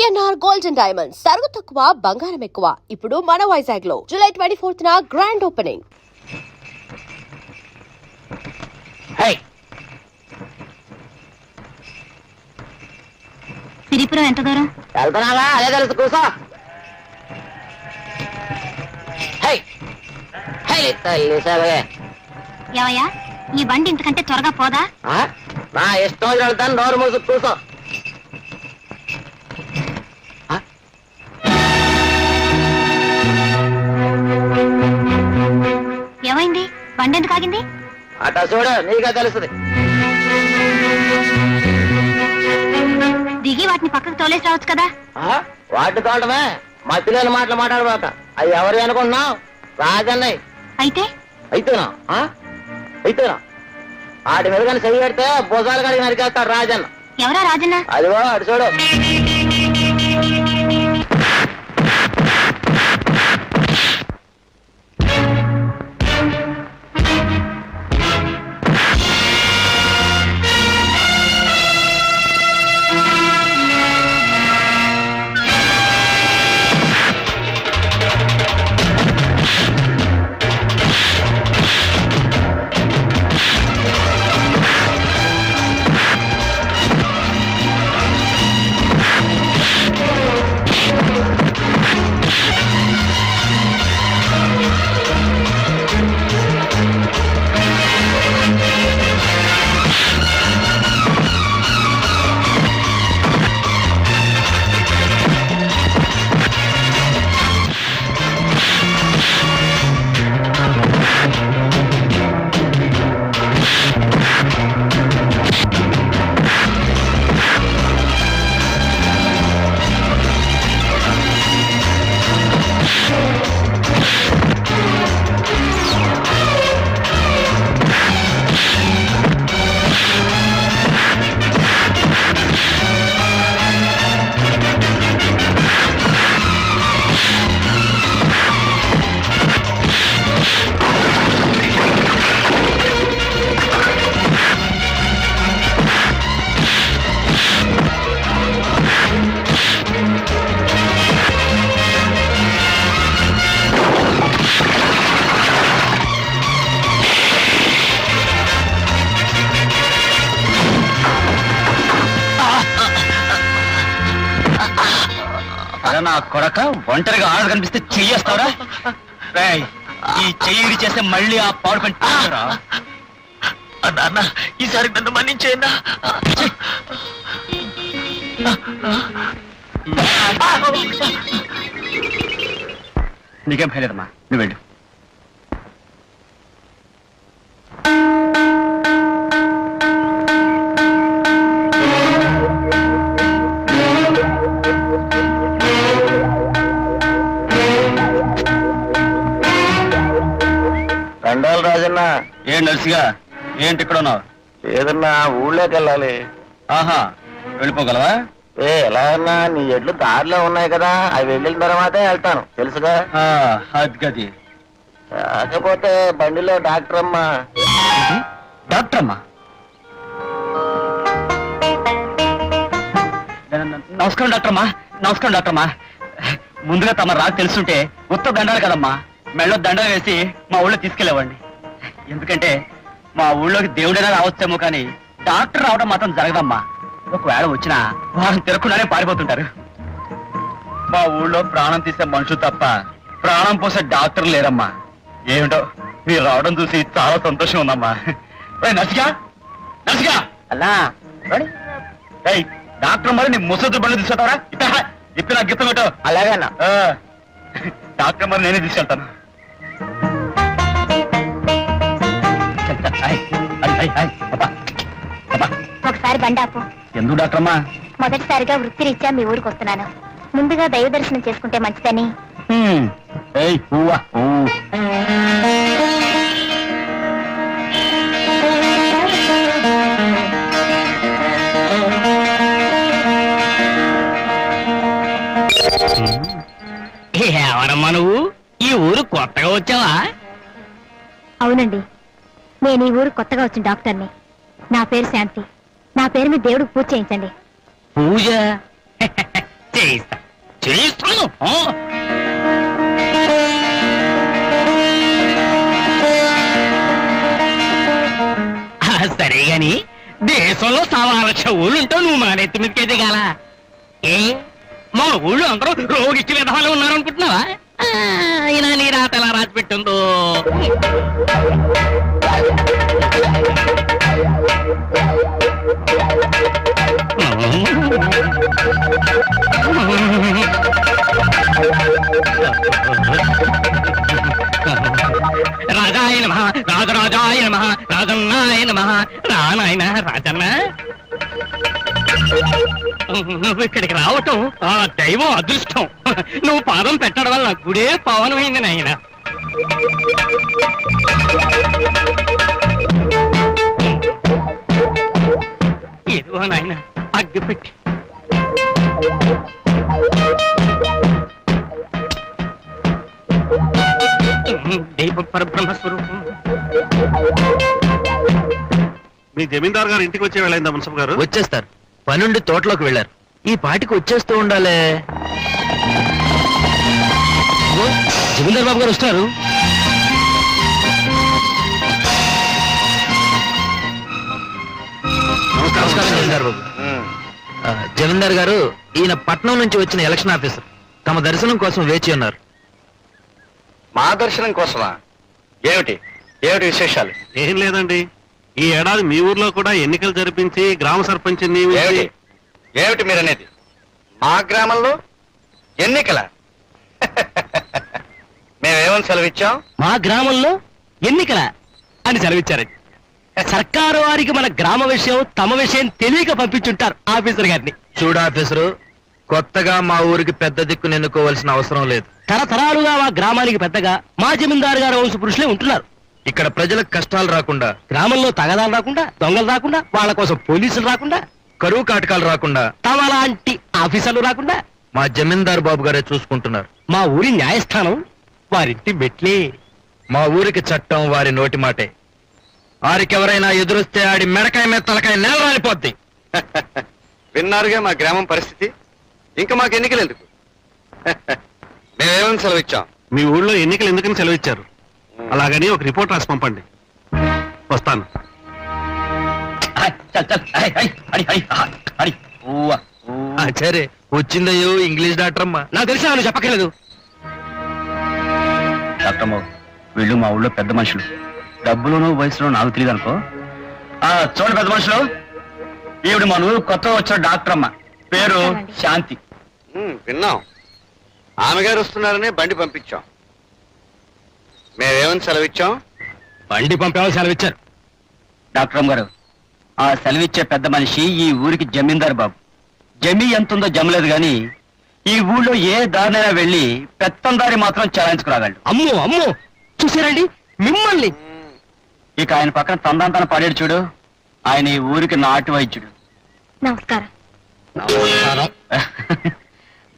VNR golden diamonds తరుగు తక్కువ బంగారం ఎక్కువ. ఇప్పుడు మన వైజాగ్ లో జూలై 24న గ్రాండ్ ఓపెనింగ్. సిరిపురం ఎంత దూరం? వెళ్తున్నావా? అదే తెలుసు, కూసో. ఏవయ్యా, ఈ బండి ఇంతకంటే త్వరగా పోదా? నా ఇష్టం వెళ్తాను, నోరు మూసు కూసో. ఏమైంది? బండి ఎందుకు ఆగింది? అట చూడు, నీకే తెలుస్తుంది. దిగి వాటిని పక్కకు తోలేసి రావచ్చు కదా. వాటిని తోటమే, మధ్యలేని మాటలు మాట్లాడబాక. అవి ఎవరు అనుకుంటున్నావు? రాజన్నయ్య. అయితే అయితేనా అయితేనా వాటి మీద కానీ చెయ్యి పెడితే భుజాలు కడిగి నరికేస్తాడు రాజన్న. ఎవరా రాజన్న? అదిగో అటు చూడు. నా కొడక ఒంటరిగా ఆడ కనిపిస్తే చెయ్యేస్తావురా? ఈ చెయ్యి చేస్తే మళ్ళీ ఆ పాడు పని అన్న, ఈసారి నన్ను మన్నించేయన్నా. నీకేం భయలేదమ్మా, నువ్వు వెళ్ళు. రండాలి రాజన్న. ఏం నర్సిగా, ఏంటి ఇక్కడ ఉన్నావు? ఏదన్నా ఊళ్ళోకి వెళ్ళాలి. ఆహా, వెళ్ళిపోగలవా? ఎలా అన్నా, నీ ఎడ్లు దారిలో ఉన్నాయి కదా, అవి వెళ్ళిన తర్వాతే వెళ్తాను, తెలుసుగా. అది గది. కాకపోతే బండిలో డాక్టర్ అమ్మా. డాక్టర్ అమ్మా? నమస్కారం డాక్టర్ అమ్మా. నమస్కారం డాక్టర్ అమ్మా. ముందుగా తమ రాకు తెలుసుంటే ఉత్త దండాలి కదమ్మా, మెళ్ళో దండ వేసి మా ఊళ్ళో తీసుకెళ్ళేవాడిని. ఎందుకంటే మా ఊళ్ళోకి దేవుడైనా రావచ్చేమో కానీ డాక్టర్ రావడం మాత్రం జరగదమ్మా. ఒకవేళ వచ్చినా వారిని తిరగకుండానే పారిపోతుంటారు. మా ఊళ్ళో ప్రాణం తీసే మనుషులు తప్ప ప్రాణం పోసే డాక్టర్ లేరమ్మా. ఏమిటో మీరు రావడం చూసి చాలా సంతోషం ఉందమ్మా. నర్సిగా, నర్సిగా అన్నా డాక్టర్ మరి నీ ముసలి బండ్లు తీసుకెళ్తావరా? ఇప్పుడు నాకు గిత్తం పెట్టు. అలాగే అన్నా. డాక్టర్ మరి నేనే తీసుకెళ్తాను. ఒకసారి బండాపు. ఎందుకు డాక్టర్ అమ్మా? మొదటిసారిగా వృత్తిరీత్యా మీ ఊరికి వస్తున్నాను. ముందుగా దైవ దర్శనం చేసుకుంటే మంచిదని. ఎవరమ్మా నువ్వు? ఈ ఊరు కొత్తగా వచ్చావా? అవునండి, నేను ఈ ఊరు కొత్తగా వచ్చిన డాక్టర్ని. నా పేరు శాంతి. నా పేరు మీద దేవుడికి పూజ చేయించండి. పూజ? చేయిస్తాను. సరే గాని దేశంలో 1,00,000 ఊళ్ళుంటావు, నువ్వు మన నెత్తి మీదకి ఎదిగాల. ఏ మా ఊళ్ళో అందరూ రోగిచ్చి విధాలు ఉన్నారనుకుంటున్నావా? అయినా నీ రాత ఎలా రాసి పెట్టిందో. రాజాయ నమః, రాజరాజాయ నమః, రాజన్నాయ నమః. రానాయన రాజన్న, నువ్వు ఇక్కడికి రావటం ఆ దైవం అదృష్టం. నువ్వు పాదం పెట్టడం వల్ల గుడే పవనమైంది నాయన. ఏదో నాయన అగ్గి పెట్టి దైవ పరబ్రహ్మ స్వరూపం. మీ జమీందార్ గారు ఇంటికి వచ్చే వెళ్ళైందా మున్సబ్ గారు? వచ్చేస్తారు, పనుండి తోటలోకి వెళ్ళారు. ఈ పాటికి వచ్చేస్తూ ఉండాలే. జమీందార్ బాబు గారు వస్తున్నారు. నమస్కారం జమీందార్ బాబు. జమీందార్ గారు, ఈయన పట్నం నుంచి వచ్చిన ఎలక్షన్ ఆఫీసర్. తమ దర్శనం కోసం వేచి ఉన్నారు. మా దర్శనం కోసమా? ఏమిటి ఏమిటి విశేషాలు? ఏం లేదండి, ఈ ఏడాది మీ ఊర్లో కూడా ఎన్నికలు జరిపించి గ్రామ సర్పంచ్ ఏమిటి ఏమిటి మీరనేది? మా గ్రామంలో ఎన్నికల? మేమేమని సెలవిచ్చాం? మా గ్రామంలో ఎన్నికల అని సెలవిచ్చారండి. సర్కారు వారికి మన గ్రామ విషయం తమ విషయం తెలియక పంపించుంటారు ఆఫీసర్ గారిని. చూడు ఆఫీసరు, కొత్తగా మా ఊరికి పెద్ద దిక్కును ఎన్నుకోవాల్సిన అవసరం లేదు. తరతరాలుగా మా గ్రామానికి పెద్దగా మా జమీందారు గారు వంశ పురుషులే ఉంటున్నారు. ఇక్కడ ప్రజలకు కష్టాలు రాకుండా, గ్రామంలో తగదాలు రాకుండా, దొంగలు రాకుండా, వాళ్ళ కోసం పోలీసులు రాకుండా, కరువు కాటకాలు రాకుండా, తమ లాంటి ఆఫీసర్లు రాకుండా మా జమీందార్ బాబు గారే చూసుకుంటున్నారు. మా ఊరి న్యాయస్థానం వారింటి మెట్లే. మా ఊరికి చట్టం వారి నోటి మాటే. వారికెవరైనా ఎదురొస్తే ఆడి మెడకాయ మీద తలకాయ నేల రాలిపోద్ది. విన్నారుగా మా గ్రామం పరిస్థితి. ఇంకా మాకు ఎన్నికలు ఎందుకు? మేమేమని సెలవిచ్చాం? మీ ఊళ్ళో ఎన్నికలు ఎందుకని సెలవిచ్చారు? అలాగని ఒక రిపోర్ట్ రాసి పంపండి. వస్తాను. సరే, వచ్చిందయ్యో ఇంగ్లీష్ డాక్టర్ అమ్మా. నాకు తెలిసిన వాళ్ళు చెప్పక్కర్లేదు. డాక్టర్ బాబు, వీళ్ళు మా ఊళ్ళో పెద్ద మనుషులు. డబ్బులోనూ వయసులో నాకు తెలియదు అనుకో. చూడండి పెద్ద మనుషులు, ఈవిడ మన ఊరు కొత్త వచ్చిన డాక్టర్ అమ్మ, పేరు శాంతి. విన్నాం, ఆమె గారు వస్తున్నారని బండి పంపించాం. మేమేమని సెలవిచ్చాం? బండి పంపేవాళ్ళు సెలవిచ్చారు. డాక్టర్ అమ్మ గారు, ఆ సెలవిచ్చే పెద్ద మనిషి ఈ ఊరికి జమీందారు బాబు. జమీ ఎంతుందో జమలేదు గాని ఈ ఊళ్ళో ఏ దారినైనా వెళ్ళి పెత్తందారి మాత్రం చలాయించుకురాగలడు. అమ్మో అమ్మో, చూసారండి మిమ్మల్ని. ఇక ఆయన పక్కన తందాంతన పడేడు చూడు, ఆయన ఈ ఊరికి నాటు వైద్యుడు. నమస్కారం.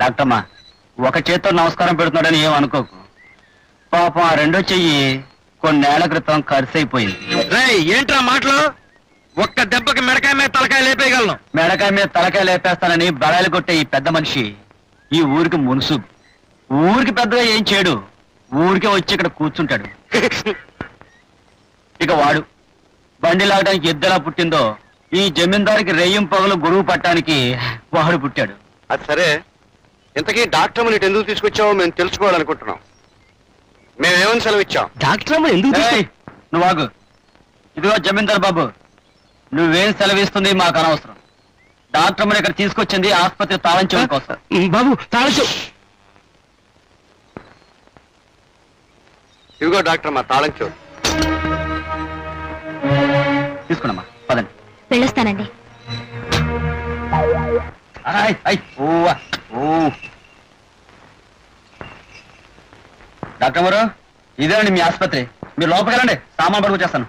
డాక్టర్ అమ్మా, ఒక చేత్తో నమస్కారం పెడుతున్నాడని ఏం అనుకోకు. పాపం ఆ రెండో చెయ్యి కొన్నేళ్ల క్రితం ఖర్చు అయిపోయింది. ఏంట్రా మాటలు? ఒక్క దెబ్బకి మెడకాయ మీద తలకాయ లేపేయగలను. మెడకాయ మీద తలకాయ లేపేస్తానని బడాయిలు కొట్టే ఈ పెద్ద మనిషి ఈ ఊరికి మునుసు. ఊరికి పెద్దగా ఏం చేయడు, ఊరికే వచ్చి ఇక్కడ కూర్చుంటాడు. ఇక వాడు బండి లాగడానికి ఎద్దెలా పుట్టిందో ఈ జమీందారికి రెయ్యం పగలు గురువు పట్టడానికి వాడు పుట్టాడు. అది సరే, ఇంతకీ డాక్టర్ ఇటు ఎందుకు తీసుకొచ్చావో మేము తెలుసుకోవాలనుకుంటున్నాం. మేమేమని సెలవిచ్చాం? డాక్టర్ అమ్మ ఎందుకు నువ్వు ఆగు. ఇదిగో జమీందార్ బాబు, నువ్వేం సెలవిస్తుంది మాకు అనవసరం. డాక్టర్ అమ్మని ఇక్కడ తీసుకొచ్చింది ఆసుపత్రి తాళం చెవుల కోసం. బాబు తాళం చెవు. ఇదిగో డాక్టర్, మా తాళం చెవు. తీసుకున్నామ్మా, పదండి. వెళ్ళొస్తానండి. డాక్టర్ గారు, ఇదేనండి మీ ఆసుపత్రి. మీరు లోపలికి వెళ్ళండి, సామాన్ పడుకొచ్చేస్తాను.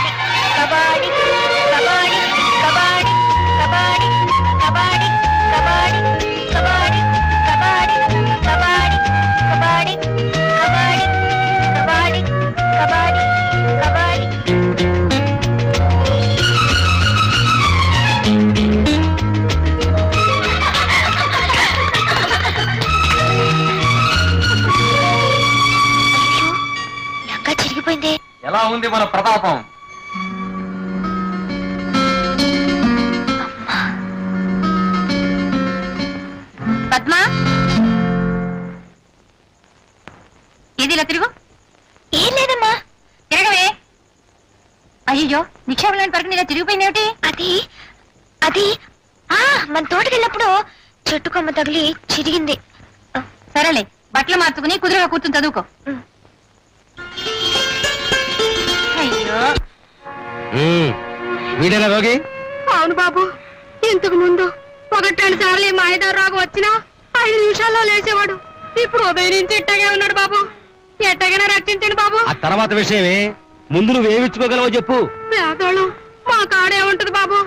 అయిపోయింది. ఎలా ఉంది మన ప్రతాపం? పద్మా, ఏది ఇలా తిరుగు. ఏం లేదమ్మా. తిరగవే. అయ్యో, నిక్షేపం లాంటి పరకు ఇలా తిరిగిపోయింది ఏమిటి? అది మన తోటకి వెళ్ళినప్పుడు చెట్టు కొమ్మ తగిలి చిరిగింది. సరేలే, బట్టలు మార్చుకుని కుదురుగా కూర్చుని చదువుకో. అయ్యో, వీడేనా రోగి? అవును బాబు. ఇంతకు ముందు 1-2 సార్లు ఈ మాయదారు రోగం వచ్చినా 5 నిమిషాల్లో లేచేవాడు. ఇప్పుడు ఉదయం నుంచి ఎట్టగే ఉన్నాడు బాబు. ఎట్టగైనా రక్షించండి బాబు. ఆ తర్వాత విషయమే, ముందు నువ్వేమిచ్చుకోగలవో చెప్పు. పేదోళం మా కాడే ఉంటది బాబు.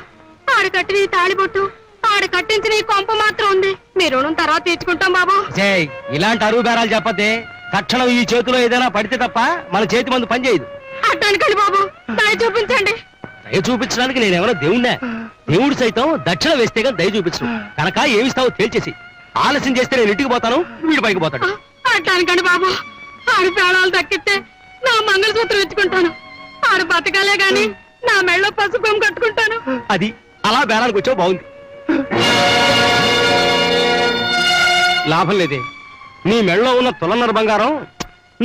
ఆడ కట్టిన ఈ తాళిబొట్టు, ఆడ కట్టించిన ఈ కొంప మాత్రం ఉంది. మీ రుణం తర్వాత తీర్చుకుంటాం బాబు. ఇలాంటి అరువు బేరాలు చెప్పతే తక్షణం ఈ చేతిలో ఏదైనా పడితే తప్ప మన చేతి మందు పనిచేయదు. అట్టానికండి బాబు, దయ చూపించండి. దయ చూపించడానికి నేనేమన్నా దేవుణ్ణా? దేవుడు సైతం దక్షిణ వేస్తే కానీ దయ చూపించను. కనుక ఏమిస్తావో తేల్చేసి. ఆలస్యం చేస్తే నేను ఇంటికి పోతాను, వీడి పైకి పోతాడు. అట్టానికండి బాబు, ఆడు ప్రాణాలు దక్కితే నా మంగళసూత్రం ఇచ్చుకుంటాను. ఆడు బతకాలే గాని నా మెళ్ళో పసుపు కట్టుకుంటాను. అది అలా బేరానికి వచ్చావు, బాగుంది. లాభం లేదే, నీ మెళ్ళలో ఉన్న తులన్నర బంగారం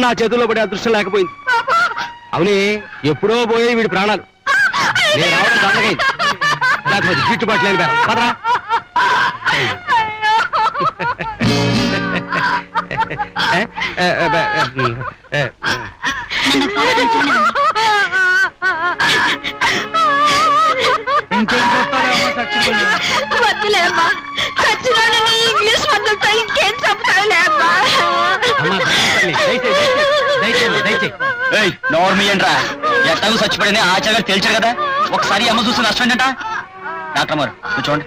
నా చేతుల్లో పడే అదృష్టం లేకపోయింది. అవునే, ఎప్పుడో పోయే వీడి ప్రాణాలు. నేను రావడం దండగైంది, లేకపోతే గిట్టుబాటు లేని బేరం. పదరా. వద్దులేమ్మా, చచ్చినోడిని ఇంగ్లీష్ మందులతో ఇంకేం చెప్తావులేమ్మా. నోర్మియండ్రా, ఎట్టకు చచ్చిపోయిన ఆచార్య తెలిసారు కదా. ఒకసారి అమ్మ చూసి నష్టం ఏంటంట. డాక్టర్ గారు కూర్చోండి.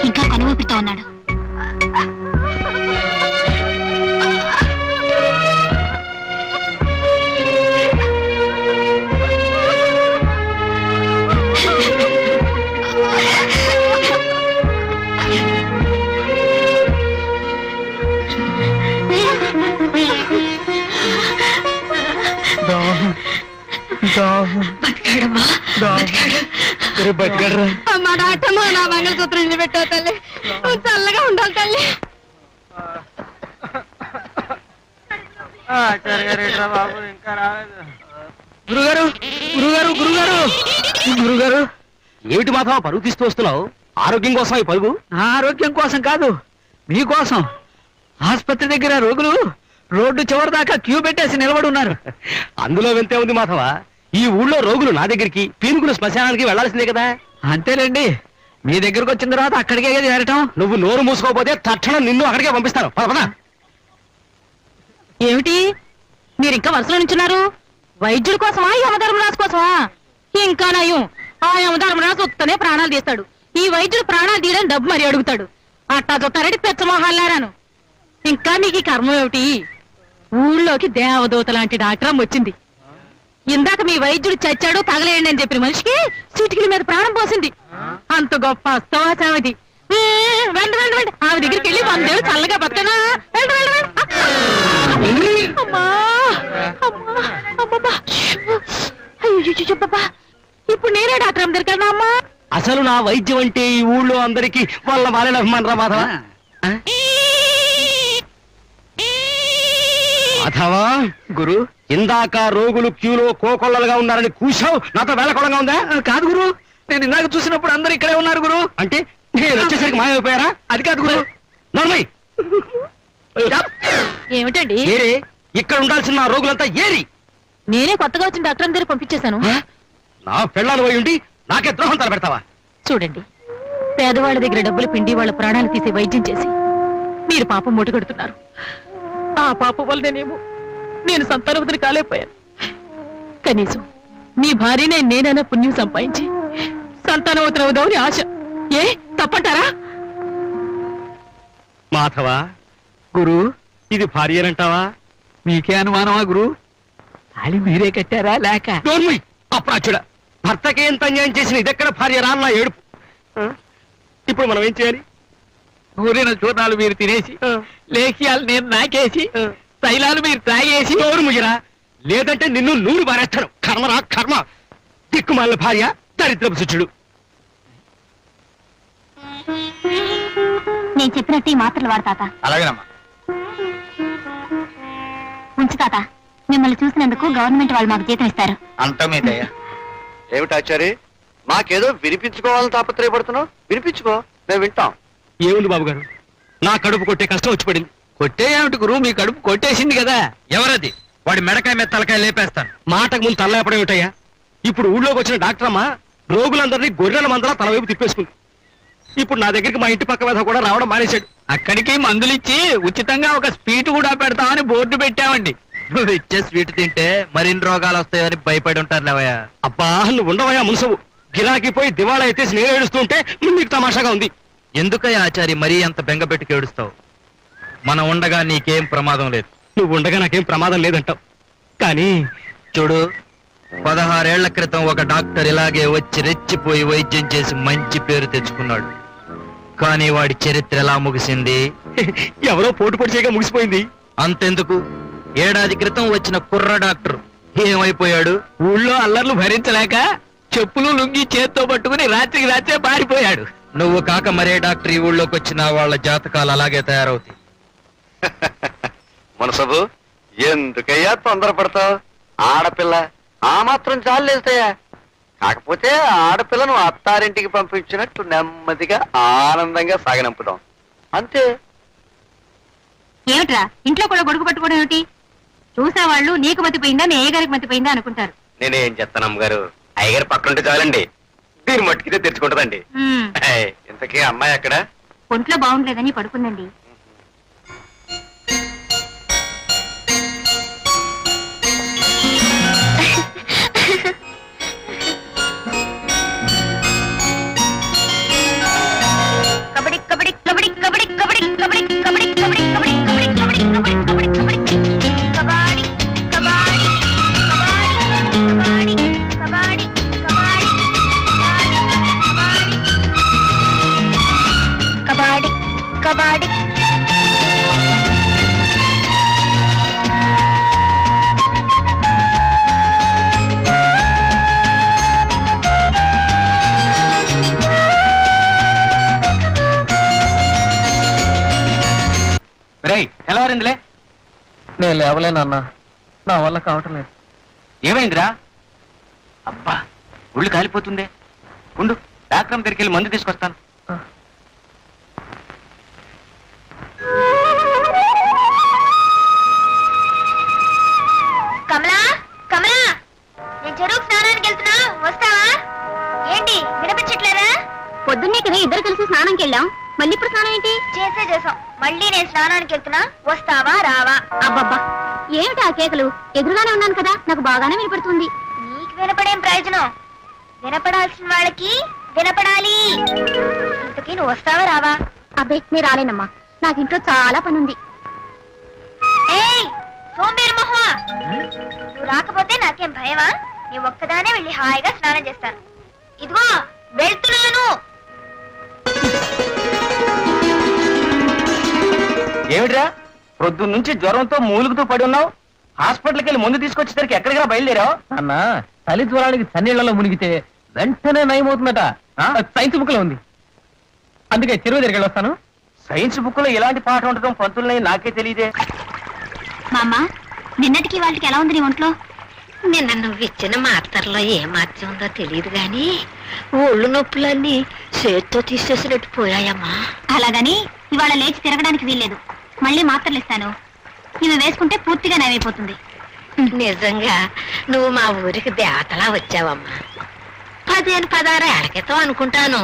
ఇంకా కనువిపుతో ఉన్నాడు. అమ్మా డాక్టమ్మా, నా మంగళసూత్రం నిలబెట్టావు తల్లి. నువ్వు చల్లగా ఉండాలి తల్లి. గురుగారు, గురుగారు, గురుగారు, గురుగారు. ఏమిటి మాత్రం పరుగు తీస్తూ వస్తున్నావు? ఆరోగ్యం కోసం ఈ పరుగు? నా ఆరోగ్యం కోసం కాదు, మీకోసం. ఆసుపత్రి దగ్గర రోగులు రోడ్డు చివరి దాకా క్యూ పెట్టేసి నిలబడి ఉన్నారు. అందులో వింతే ఉంది మాధవ. ఈ ఊళ్ళో రోగులు నా దగ్గరికి, పీనుగులు శ్మశానానికి వెళ్లాల్సిందే కదా. అంతేలేండి, మీ దగ్గరకు వచ్చిన తర్వాత అక్కడికే చేరటం. నువ్వు నోరు మూసుకోకపోతే తక్షణం నిన్ను అక్కడికే పంపిస్తాను. పద పద. ఏమిటి మీరు ఇంకా వరుసలో నుంచున్నారు? వైద్యుడి కోసమా, యమధర్మరాజు కోసమా? ఇంకా నయం, ఆ యమధర్మరాజు వస్తేనే ప్రాణాలు తీస్తాడు. ఈ వైద్యుడు ప్రాణాలు తీయడం డబ్బు మరి అడుగుతాడు. అట్టా చూస్తారంటే పెచ్చమోహాలారాను. ఇంకా మీకు ఈ కర్మం ఏమిటి? ఊళ్ళోకి దేవదూత లాంటి డాక్టర్ వచ్చింది. ఇందాక మీ వైద్యుడు చచ్చాడు తగలేయండి అని చెప్పిన మనిషికి చిటికల మీద ప్రాణం పోసింది. అంత గొప్ప అస్తవాసం అది. వెంట వెంట వెంట ఆమె దగ్గరికి వెళ్ళి 100 ఏళ్ళు చల్లగా బతకనా? వెంట వెంట వెంట. అమ్మా అమ్మా అమ్మా, అయ్యో బాబా, ఇప్పుడు నేనే డాక్టర్ అమ్మ దగ్గర అమ్మా. అసలు నా వైద్యం అంటే ఈ ఊళ్ళో అందరికీ వాళ్ళ వాళ్ళ అభిమానరా మాధవ? మాధవా, గురు, ఇందాక రోగులు క్యూలో కోకొల్లలుగా ఉన్నారని కూశావు, నాతో వేళకోళంగా ఉందా? కాదు గురు, నేను ఇందాక చూసినప్పుడు అందరు ఇక్కడే ఉన్నారు గురు. అంటే నేను వచ్చేసరికి మాయమైపోయారా? అది కాదు గురు. నోర్మై, ఏమిటండి? ఏరే, ఇక్కడ ఉండాల్సిన నా రోగులంతా ఏరి. నేనే కొత్తగా వచ్చిన డాక్టర్ దగ్గర పంపించేశాను. నా పెళ్ళాలు పోయి ఉండి నాకే ద్రోహం తలపెడతావా? చూడండి, పేదవాళ్ళ దగ్గర డబ్బులు పిండి వాళ్ళ ప్రాణాలు తీసి వైద్యం చేసి మీరు పాపం మూటగడుతున్నారు. ఆ పాపం వల్లనేమో నేను సంతానవతిని కాలేకపోయాను. కనీసం మీ భార్యనే నేనైనా పుణ్యం సంపాదించి సంతానవతిని అవుదామని ఆశ. ఏ తప్పంటారా? మాధవా, గురు, ఇది భార్యనంటావా? మీకే అనుమానమా గురు? తాళి మీరే కట్టారా లేక? నోర్మై, అప్రాచుడా, భర్తకేం అన్యాయం చేసిన ఇదెక్కడ భార్య రా నా ఏడుపు. ఇప్పుడు మనం ఏం చేయాలి? ఊరిన చూర్ణాలు మీరు తినేసి లేఖ్యాలు నేను నాకేసి తైలాలు మీరు తాగేసి నోరు ముగిరా, లేదంటే నిన్ను నూరు బారేస్తాను. కర్మరా కర్మ, దిక్కుమాలిన భార్య, దరిద్రపు శిష్యుడు. నేను చెప్పినట్టు ఈ మాత్రలు వాడు తాత. అలాగేనమ్మా. ఉంచు తాత, మిమ్మల్ని చూసినందుకు గవర్నమెంట్ వాళ్ళు మాకు జీతం ఇస్తారు. అంతా మీదయ్యా. ఏమిటి ఆచారి, మాకేదో వినిపించుకోవాలని తాపత్రయపడుతున్నావు? వినిపించుకో, మేము వింటాం. ఏముంది బాబు గారు, నా కడుపు కొట్టే కష్టం వచ్చి పడింది. కొట్టేయేమిటి గురువు, మీ కడుపు కొట్టేసింది కదా. ఎవరది? వాడి మెడకాయ మీద తలకాయ లేపేస్తాను. మాటకు ముందు తలలేపడం ఏమిటయ్యా? ఇప్పుడు ఊళ్ళోకి వచ్చిన డాక్టర్ అమ్మ రోగులందరినీ గొర్రెల మందలా తలవైపు తిప్పేసుకుంది. ఇప్పుడు నా దగ్గరికి మా ఇంటి పక్క మీద కూడా రావడం మానేశాడు. అక్కడికి మందులిచ్చి ఉచితంగా ఒక స్వీట్ కూడా పెడతామని బోర్డు పెట్టామండి. నువ్వు ఇచ్చే స్వీట్ తింటే మరిన్ని రోగాలు వస్తాయని భయపడి ఉంటారు లేవయ్యా. అబ్బా, నువ్వు ఉండవయ్యా మునసవు. గిరాకీ పోయి దివాళా ఎత్తేసి నేను ఏడుస్తుంటే నీకు తమాషాగా ఉంది. ఎందుకయ్యా ఆచారి మరీ అంత బెంగ పెట్టుకు ఏడుస్తావు? మనం ఉండగా నీకేం ప్రమాదం లేదు. నువ్వు ఉండగా నాకేం ప్రమాదం లేదంటావు, కానీ చూడు, 16 ఏళ్ల క్రితం ఒక డాక్టర్ ఇలాగే వచ్చి రెచ్చిపోయి వైద్యం చేసి మంచి పేరు తెచ్చుకున్నాడు. కానీ వాడి చరిత్ర ఎలా ముగిసింది? ఎవరో పోటు పొడి చేయగా ముగిసిపోయింది. అంతెందుకు, ఏడాది క్రితం వచ్చిన కుర్ర డాక్టర్ ఏమైపోయాడు? ఊళ్ళో అల్లర్లు భరించలేక చెప్పులు లుంగి చేత్తో పట్టుకుని రాత్రికి రాత్రే పారిపోయాడు. నువ్వు కాక మరే డాక్టర్ ఈ ఊళ్ళోకి వచ్చిన వాళ్ళ జాతకాలు అలాగే తయారవుతాయి. మనసబు, ఎందుకయ్యా తొందరపడతావు? ఆడపిల్ల ఆ మాత్రం చాలేస్తాయా? కాకపోతే ఆడపిల్లను అత్తారింటికి పంపించినట్టు నెమ్మదిగా ఆనందంగా సాగనంపుదాం, అంతే. ఏమిట్రా ఇంట్లో కూడా గొడుగు పట్టుకోవడం ఏమిటి? చూసేవాళ్ళు నీకు మతిపోయిందా నీ అయ్యగారికి మతిపోయిందా అనుకుంటారు. నేనేం చెప్తాను అమ్మగారు, అయ్యగారు పక్కనుంటే చాలండి, దీని మట్టుకితే తెచ్చుకుంటదండి. ఉమ్, ఇంతకీ అమ్మాయి అక్కడ? ఒంట్లో బాగుండలేదని పడుకుందండి. కబడ్డీ కబడ్డీ కబడ్డీ కబడ్డీ కబడ్డీ కబడ్డీ కబడ్డీ కబడ్డీ కబడ్డీ కబడ్డీ కబడ్డీ కబడ్డీ కబడ్డీ కబడ్డీ కబడ్డీ కబడ్డీ కబడ్డీ. తెల్లవారిందిలే. నేను లేవలేనన్నా, నా వల్ల కావటం లేదు. ఏమైందిరా? అబ్బా, ఒళ్ళు కాలిపోతుందే. ఉండు, డాక్టర్ దగ్గరికి వెళ్ళి మందు తీసుకొస్తాను. కమలా కమలా, నేను చెరువు స్నానానికి వెళ్తున్నా, వస్తావా? ఏంటి వినిపించట్లేదా? పొద్దున్నే కదా ఇద్దరు కలిసి స్నానానికి వెళ్ళాం, మళ్ళీ ఇప్పుడు స్నానం ఏంటి? చేసాం, మళ్ళీ నేను స్నానానికి వెళ్తున్నా, వస్తావా రావా? అబ్బబ్బా, ఏమిటి ఆ కేకలు? ఎదురుగానే ఉన్నాను కదా, నాకు బాగానే వినపడుతుంది. నీకు వినపడేం ప్రయోజనం? వినపడాల్సిన వాళ్ళకి వినపడాలి. ఇంతకీ నువ్వు వస్తావా రావా? అబ్బే, నేను రాలేనమ్మా, నాకు ఇంట్లో చాలా పని ఉంది. ఏయ్ సోంబేరు మొహమా, నువ్వు రాకపోతే నాకేం భయమా? నీ ఒక్కదానే వెళ్ళి హాయిగా స్నానం చేస్తాను. ఇదిగో వెళ్తున్నాను. ఏమిట్రా, ప్రొద్దున్న నుంచి జ్వరంతో మూలుగుతూ పడి ఉన్నావు? హాస్పిటల్కి వెళ్ళి ముందు తీసుకొచ్చేసరికి ఎక్కడికి బయలుదేరావు? అన్న, తల్లి జ్వరానికి సన్నీళ్లలో మునిగితే వెంటనే నయమవుతుందట. సైన్స్ బుక్ లో ఉంది, అందుకే చెరువు దగ్గరికి వస్తాను. సైన్స్ బుక్ లో ఇలాంటి పాఠం ఉండటం పంతులని నాకే తెలియదే. మా అమ్మ, నిన్నటికి వాళ్ళకి ఎలా ఉంది నీ ఒంట్లో? నిన్న నువ్వు ఇచ్చిన మాత్రలో ఏ మార్చి ఉందో తెలియదు గాని ఒళ్ళు నొప్పులన్నీ చేత్తో తీసేసినట్టు పోయాయమ్మా. అలాగని ఇవాళ లేచి తిరగడానికి వీల్లేదు, మళ్ళీ మాత్రలు ఇస్తాను, ఇవి వేసుకుంటే పూర్తిగా నయమైపోతుంది. నిజంగా నువ్వు మా ఊరికి దేవతలా వచ్చావమ్మా. 15-16 ఏళ్ల క్రితం అనుకుంటాను,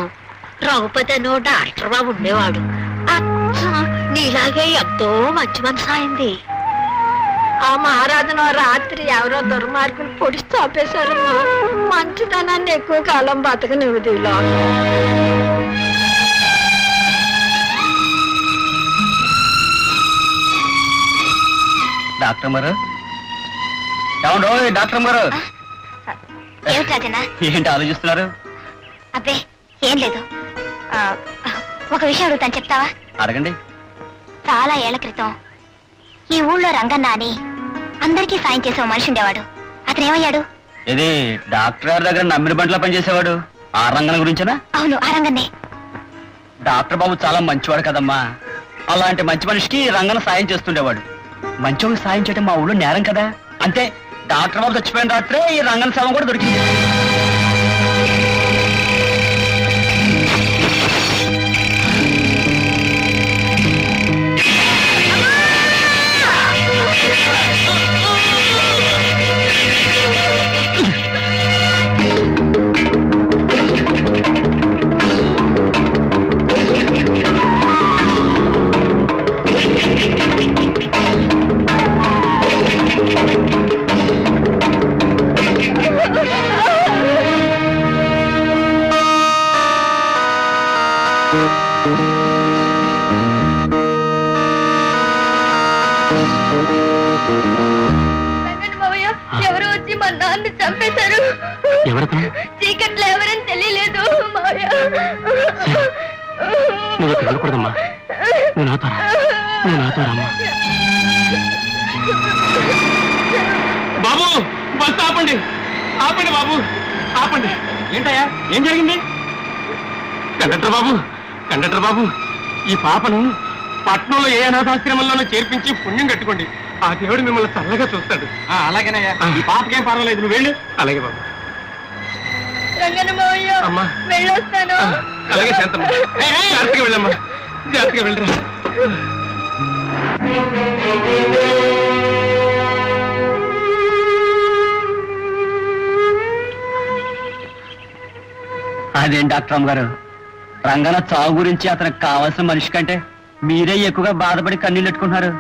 రఘుపతి అని ఓ డాక్టర్ బాబు ఉండేవాడు. అచ్చం నీలాగే ఎంతో మంచి మనసు అయింది. ఆ మహారాజును రాత్రి ఎవరో దుర్మార్గులు పొడిచి ఆపేశారమ్మా. మంచితనాన్ని ఎక్కువ కాలం బతకనివ్వదులా. డాక్టర్ గారు, ఏమండో డాక్టర్ గారు? ఏమిటి రాజన్న? ఏంటి ఆలోచిస్తున్నారు? అబ్బే ఏం లేదు, ఒక విషయం అడుగుతాను చెప్తావా? అడగండి. చాలా ఏళ్ల క్రితం ఈ ఊళ్ళో రంగన్న అని అందరికీ సాయం చేసే ఓ మనిషి ఉండేవాడు. అతను ఏమయ్యాడు? ఇది డాక్టర్ గారి దగ్గర నమ్మిన బంట్లో పనిచేసేవాడు. ఆ రంగన గురించేనా? అవును, ఆ రంగన్నే. డాక్టర్ బాబు చాలా మంచివాడు కదమ్మా. అలాంటి మంచి మనిషికి రంగన సాయం చేస్తుండేవాడు. మంచోడికి సాయం చేయడం మా ఊళ్ళో నేరం కదా. అంతే, డాక్టర్ బాబు చచ్చిపోయిన రాత్రే ఈ రంగన శవం కూడా దొరికింది. ఎవరు వచ్చి మా నాన్న చంపేశారు. చీకట్లో ఎవరని తెలియలేదు మావయ్య. నువ్వు వెళ్ళకూడదమ్మా. నువ్వు నాతో రా. నువ్వు నాతో రామ్మా. బాబు, బస్ ఆపండి. ఆపండి బాబు, ఆపండి. ఏంటయ్యా, ఏం జరిగింది? కండక్టర్ బాబు, కండక్టర్ బాబు, ఈ పాపను పట్నంలో ఏ అనాథాశ్రమంలోనూ చేర్పించి పుణ్యం కట్టుకోండి. ఆ దేవుడు మిమ్మల్ని చల్లగా చూస్తాడు. అలాగేనయ్యా, ఈ పాపకేం పర్వాలేదు, నువ్వు వెళ్ళు. అలాగే బాబు. రంగన్న మావయ్య, అమ్మా వెళ్ళొస్తాను. అలాగే శాంతమ్మ, జాగ్రత్తగా వెళ్ళమ్మా, జాగ్రత్తగా వెళ్ళరా. అదేం డాక్టర్ అమ్మ గారు, రంగన చావు గురించి అతనికి కావాల్సిన మనిషి కంటే మీరే ఎక్కువగా బాధపడి కన్నీళ్ళు పెట్టుకుంటున్నారు.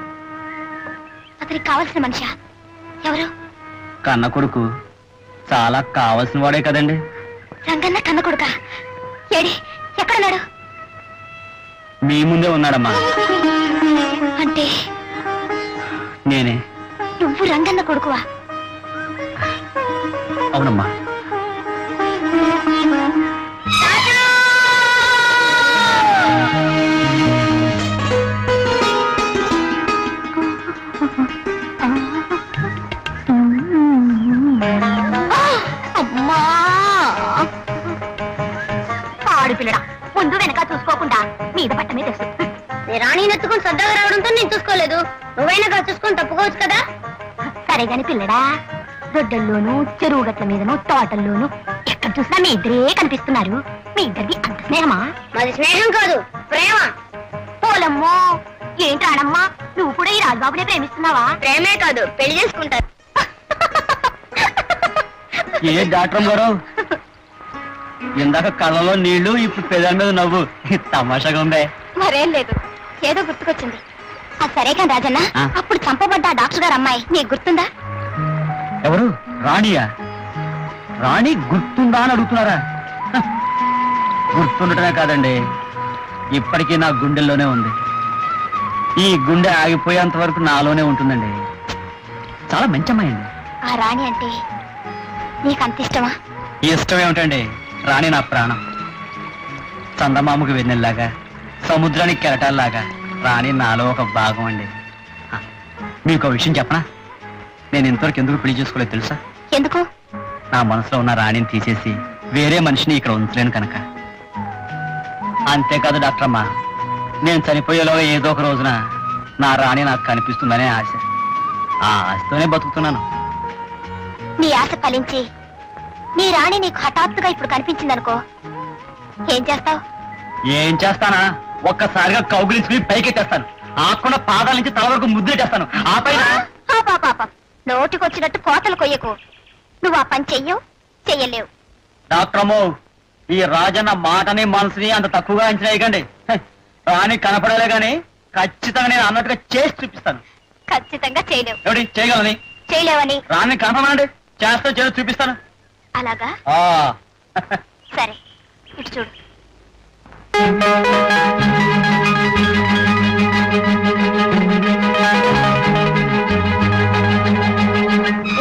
అతనికి కావాల్సిన మనిషా? ఎవరు? కన్న కొడుకు చాలా కావాల్సిన వాడే కదండి. రంగన్న కన్న కొడుక? ఏడి, ఎక్కడున్నాడు? మీ ముందే ఉన్నాడమ్మా. అంటే నేనే. నువ్వు రంగన్న కొడుకువా? అవునమ్మా. అమ్మా, ఆడిపిల్లడా, ముందు వెనక చూసుకోకుండా మీద పట్టమే తెలుసు. రాణి నెత్తుకుని సర్దాగా రావడంతో నేను చూసుకోలేదు. నువ్వైనా చూసుకొని తప్పుకోవచ్చు కదా. సరే గాని పిల్లడా, దొడ్డల్లోనూ చెరువు గట్ల మీదను తోటల్లోనూ ఎక్కడ చూసినా మీ ఇద్దరే కనిపిస్తున్నారు. మీ ఇద్దరిది అంత స్నేహమా? మాది స్నేహం కాదు, ప్రేమ. పోలమ్మో, ఏంటి రాణమ్మా, నువ్వు కూడా ఈ రాజుబాబునే ప్రేమిస్తున్నావా? ప్రేమే కాదు, పెళ్లి చేసుకుంటారు. ఏ డాక్టర్ గారు, ఇందాక కళ్ళలో నీళ్లు, ఇప్పుడు పెదాల మీద నవ్వు. తమాషాగా ఉందే. మరేం లేదు, ఏదో గుర్తుకొచ్చింది. సరే కానీ రాజన్న, అప్పుడు చంపబడ్డ డాక్టర్ గారు అమ్మాయి నీకు గుర్తుందా? ఎవరు? రాణియా? రాణి గుర్తుందా అని అడుగుతున్నారా? గుర్తుండటమే కాదండి, ఇప్పటికీ నా గుండెల్లోనే ఉంది. ఈ గుండె ఆగిపోయేంత వరకు నాలోనే ఉంటుందండి. చాలా మంచి అమ్మాయి అండి. ఆ రాణి అంటే నీకు అంత ఇష్టమా? ఇష్టం ఏమిటండి, రాణి నా ప్రాణం. చందమామకు వెన్నెల్లాగా, సముద్రానికి కెరటాల్లాగా రాణి నాలో ఒక భాగం అండి. మీకు ఒక విషయం చెప్పనా? నేను ఇంతవరకు ఎందుకు పెళ్లి చేసుకోలేదు తెలుసా? ఎందుకు? నా మనసులో ఉన్న రాణిని తీసేసి వేరే మనిషిని ఇక్కడ ఉంచలేను కనుక. అంతేకాదు డాక్టర్ అమ్మా, నేను చనిపోయేలోగా ఏదో ఒక రోజున నా రాణి నాకు కనిపిస్తుందనే ఆశ. ఆ ఆశతోనే బతుకుతున్నాను. నీ ఆశ ఫలించి నీ రాణి నీకు హఠాత్తుగా ఇప్పుడు కనిపించిందనుకో, ఏం చేస్తావు? ఏం చేస్తానా? ఒక్కసారిగా కౌగిలించుకుని పైకెట్టేస్తాను. ఆకుండా పాదాల నుంచి తల వరకు ముద్దులెట్టేస్తాను. ఆ పైన నోటికొచ్చినట్టు కోతలు కొయ్యకు. నువ్వు ఆ పని చెయ్యలేవు. డాక్టర్ అమ్మో, ఈ రాజన్న మాటని మనసుని అంత తక్కువగా అంచనా వేయకండి. రాణి కనపడలే గాని ఖచ్చితంగా నేను అన్నట్టుగా చేసి చూపిస్తాను. ఖచ్చితంగా చేయలేవు. ఎవడి చేయగలని? చేయలేవని రాణి కనపడమండి, చేస్తా చేసి చూపిస్తాను. అలాగా? సరే, ఇటు చూడు.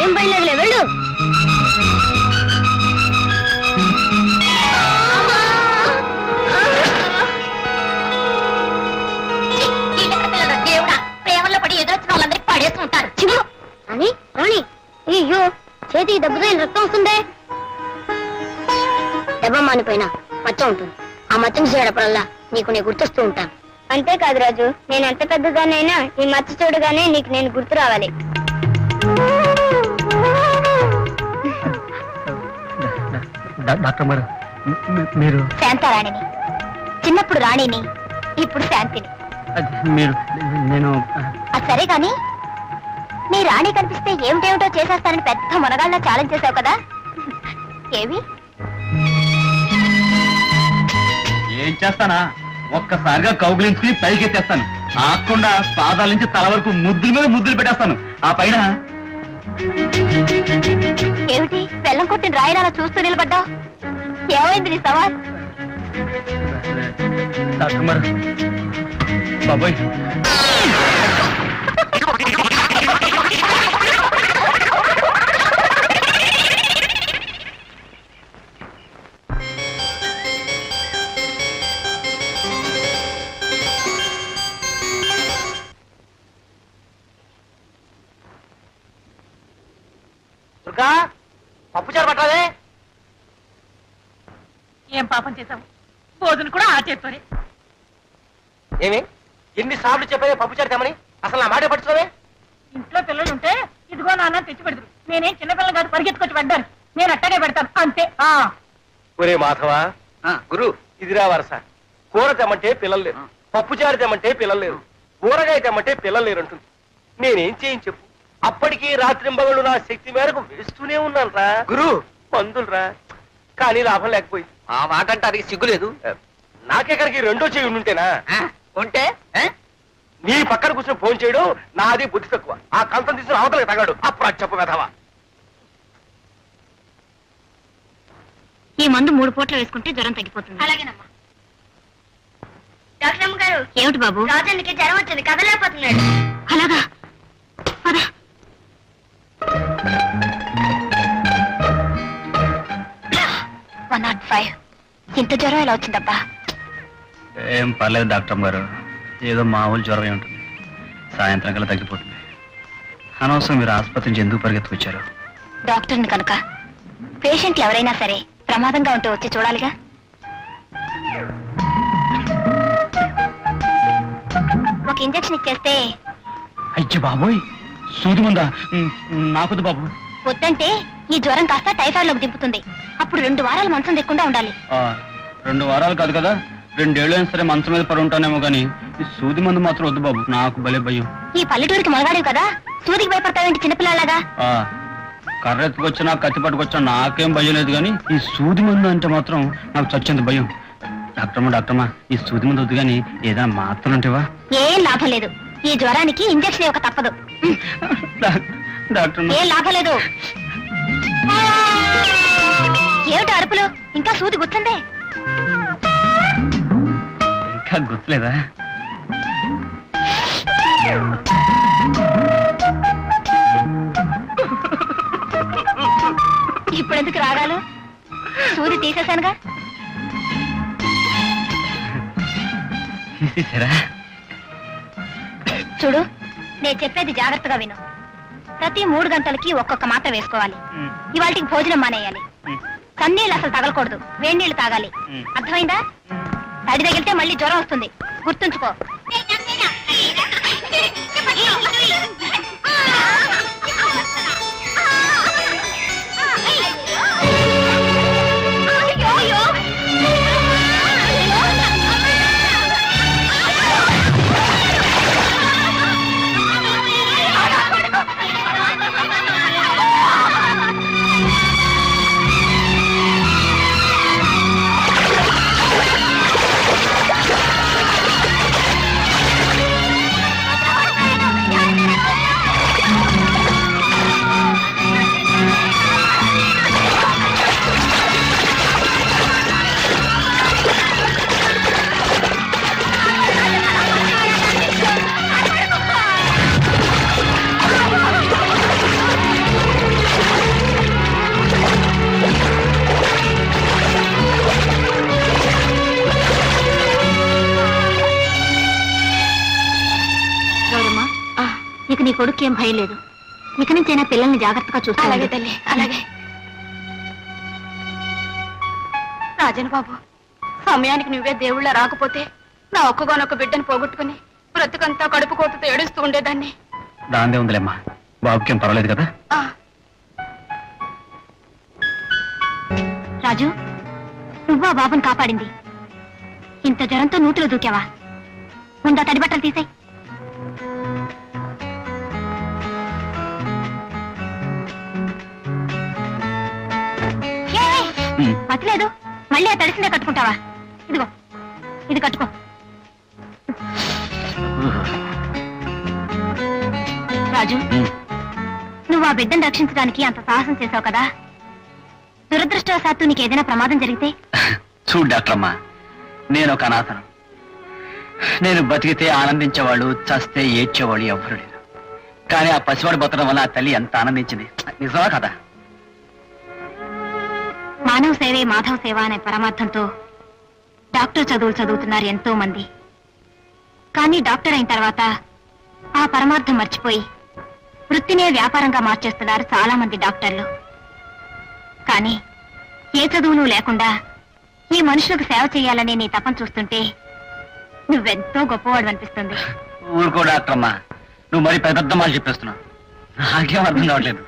ఏం బయలుదేరలే, వెళ్ళు. రాణి అయ్యో చేతికి దెబ్బతో రక్తం వస్తుందే. దెబ్బ మానిపోయినా మచ్చ ఉంటుంది. ఆ మచ్చను చూడప్పుడల్లా నీకు నేను గుర్తొస్తూ ఉంటాను. అంతేకాదు రాజు, నేను ఎంత పెద్దదానైనా ఈ మచ్చ చూడగానే నీకు నేను గుర్తు రావాలి. డాక్టర్ గారు మీరు శాంతారాణిని, చిన్నప్పుడు రాణిని, ఇప్పుడు శాంతిని. మీరు నేను అది సరే గాని నీ రాణి కనిపిస్తే ఏమిటేమిటో చేసేస్తానని పెద్ద మనగాళ్ళ ఛాలెంజ్ చేసావు కదా, ఏవి? ఏం చేస్తానా, ఒక్కసారిగా కౌగులించుకుని పైకెత్తేస్తాను. ఆకుండా పాదాల నుంచి తల వరకు ముద్దుల మీద ముద్దులు పెట్టేస్తాను. ఆ పైన ఏమిటి బెల్లం కొట్టిన రాయిలా చూస్తూ నిలబడ్డావు? ఏమైంది నీ సవాల్? డాక్టర్ గారు బాబోయ్, దుర్గా పప్పుచారు పట్టాలే. ఏం పాపం చేశావు? భోజనం కూడా ఆ చేత్తోనే. ఏమి ఎన్నిసార్లు చెప్పే పప్పుచారు తెమ్మని? అసలు నా మాట పట్టుకోవే. ఇంట్లో పిల్లలు ఉంటే ఇదిగో నాన్న తెచ్చి పెడతారు. నేనేం చిన్నపిల్లలు కాదు పరిగెత్తుకొచ్చి పెట్టాను. నేను అట్టగే పెడతాను అంతే. ఒరే మాధవా, గురు ఇదిరా వరస. కూర తెమ్మంటే పిల్లలు లేరు, పప్పుచారు తెమ్మంటే పిల్లలు లేరు, ఊరగాయ తెమ్మంటే పిల్లలు లేరు అంటుంది. నేనేం చేయని చెప్పు? అప్పటికీ రాత్రింబగళ్ళు నా శక్తి మేరకు వేస్తూనే ఉన్నాను రా గురు, మందులు రా. కానీ లాభం లేకపోయింది. ఆ మాట అంటే అది సిగ్గులేదు. నాకెక్కడికి రెండో చెయ్యి ఉంటేనా? ఉంటే నీ పక్కన కూర్చొని ఫోన్ చేయడం నాది బుద్ధి తక్కువ. ఆ కంతం తీసుకుని అవతలకి తగాడు. అప్పుడు అది చెప్పు వెధవా. ఈ మందు 3 పూట్ల వేసుకుంటే జ్వరం తగ్గిపోతుంది. అలాగేనమ్మా. డాక్టర్ అమ్మ గారు. ఏమిటి బాబు? రాజన్కి జ్వరం వచ్చింది, కదలేకపోతున్నాడు. అలాగా? పద. ఇంత జ్వరం ఎలా వచ్చిందబ్బా? ఏం పర్లేదు డాక్టర్ గారు, ఏదో మామూలు జ్వరమే ఉంటుంది. సాయంత్రం కల్లా తగ్గిపోతుంది. అనవసరం మీరు ఆసుపత్రి నుంచి ఎందుకు పరిగెత్తుకొచ్చారు? డాక్టర్ని కనుక పేషెంట్లు ఎవరైనా సరే ప్రమాదంగా ఉంటే వచ్చి చూడాలిగా. ఒక ఇంజెక్షన్ ఇచ్చేస్తే. అయ్య బాబోయ్, సూది ముందా? నాకొద్దు బాబు. వద్దంటే ఈ జ్వరం కాస్త టైఫాయిడ్ లోకి దింపుతుంది. అప్పుడు 2 వారాలు మంచం దిక్కుండా ఉండాలి. 2 వారాలు కాదు కదా, 2 ఏళ్ళు అయినా సరే మంచం మీద పడి ఉంటానేమో కానీ ఈ సూది మందు మాత్రం వద్దు బాబు, నాకు భలే భయం. ఈ పల్లెటూరికి మొదగాడివి కదా, సూదికి భయపడతావేంటి చిన్నపిల్లలాగా? కర్రెత్తుకొచ్చినా కత్తి పట్టుకొచ్చినా నాకేం భయం లేదు, కానీ ఈ సూది మందు అంటే మాత్రం నాకు చచ్చేంత భయం. డాక్టర్మా ఈ సూది మందు వద్దు కానీ ఏదైనా మాత్రం ఉంటేవా? ఏం లాభం లేదు, ఈ జ్వరానికి ఇంజెక్షన్ ఇవ్వక తప్పదు. డాక్టర్ ఏం లాభం లేదు. ఏమిటి అరుపులు? ఇంకా సూది గుర్తుందే? ఇంకా గుర్తులేదా? ఇప్పుడెందుకు రాగాలు? సూది తీసేశానుగా. తీసేశారా? చూడు, నేను చెప్పేది జాగ్రత్తగా విను. ప్రతి 3 గంటలకి ఒక్కొక్క మాత్ర వేసుకోవాలి. ఇవాళకి భోజనం మానేయాలి. కన్నీళ్ళు అసలు తగలకూడదు, వేడి నీళ్లు తాగాలి. అర్థమైందా? తడి తగిలితే మళ్ళీ జ్వరం వస్తుంది, గుర్తుంచుకో. ఇక నీ కొడుకు ఏం భయం లేదు. ఇక నుంచైనా పిల్లల్ని జాగ్రత్తగా చూస్తా. అలాగే తల్లి, అలాగే. రాజన్ బాబు, సమయానికి నువ్వే దేవుళ్ళ రాకపోతే నా ఒక్కగానొక్క బిడ్డను పోగొట్టుకుని బ్రతుకంతా కడుపు కోతతో ఏడుస్తూ ఉండేదాన్ని. దాందే ఉందిలేమ్మా, బాబుకేం పర్వాలేదు కదా. ఆ, రాజు, నువ్వా బాబుని కాపాడింది? ఇంత జ్వరంతో నూతిలో దూకావా? ముందా తడి బట్టలు తీసేయ్. మతిలేదు, మళ్ళీ ఆ తడిసిందే కట్టుకుంటావా? ఇదిగో, ఇది కట్టుకో. రాజు, నువ్వు ఆ బిడ్డను రక్షించడానికి అంత సాహసం చేశావు కదా, దురదృష్టవశాత్తు నీకు ఏదైనా ప్రమాదం జరిగితే? చూడు డాక్టర్ అమ్మా, నేను ఒక అనాథను. నేను బతికితే ఆనందించేవాళ్ళు, చస్తే ఏడ్చేవాళ్ళు ఎవ్వరు లేరు. కానీ ఆ పసివాడు బతకడం వల్ల ఆ తల్లి ఎంత ఆనందించింది. నిజమా కదా? మానవ సేవే మాధవ సేవ అనే పరమార్థంతో డాక్టర్ చదువులు చదువుతున్నారు ఎంతో మంది. కానీ డాక్టర్ అయిన తర్వాత ఆ పరమార్థం మర్చిపోయి వృత్తినే వ్యాపారంగా మార్చేస్తున్నారు చాలా మంది డాక్టర్లు. కానీ ఏ చదువులు లేకుండా ఈ మనుషులకు సేవ చేయాలనే నీ తపన చూస్తుంటే నువ్వెంతో గొప్పవాడు అనిపిస్తుంది. ఊరుకో డాక్టర్ అమ్మా, నువ్వు మరి పెద్ద మాట చెప్పేస్తున్నావు. నాకేం అర్థం కావట్లేదు.